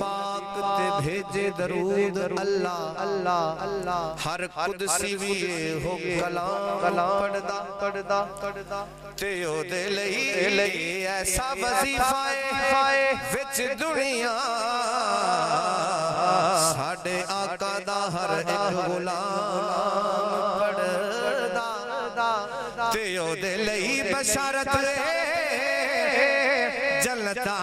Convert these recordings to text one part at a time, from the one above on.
पाक ते भेजे दरूद अल्लाह अल्लाह अल्लाह हर कुदसी भी हो कलाम पढ़दा ते ओदे लई ऐसा वजीफा है विच दुनिया साडे आका दा हर एक गुलाम पढ़दा ते ओदे लई बशारत जन्नता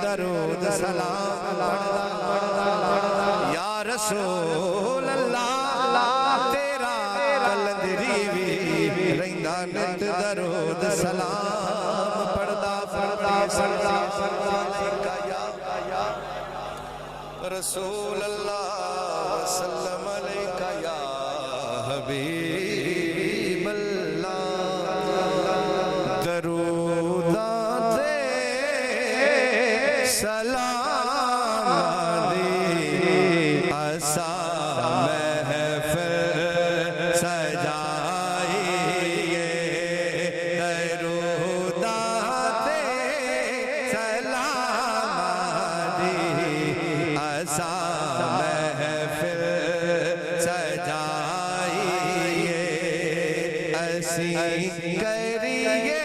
दरूद सलाम या रसूल अल्लाह तेरा कलंदरी भी रहिंदा नित दरूद सलाम पढ़दा रसूल अल्लाह सल्लम अलैका या हबीब अल्लाह दरूद सलाम असा महफिल सजाइए दरूदाते सलाम असा महफिल सजाइए असी करिए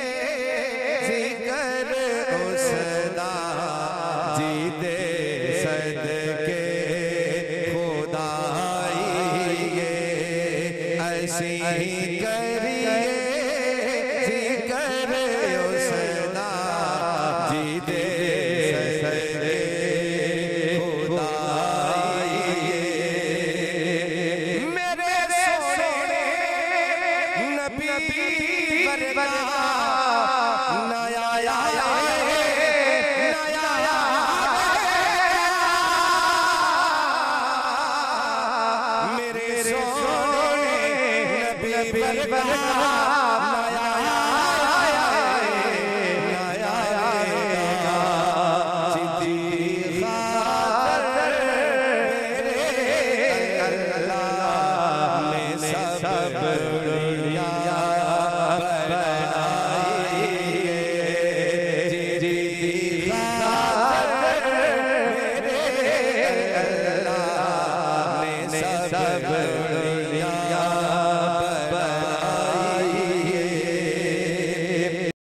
जिक्र उसदा जीदे सदके खुदाइए ऐसी करिए जिक्र उसदा जीदे सदके खुदाइए मेरे सोने नबी वरगा नया सब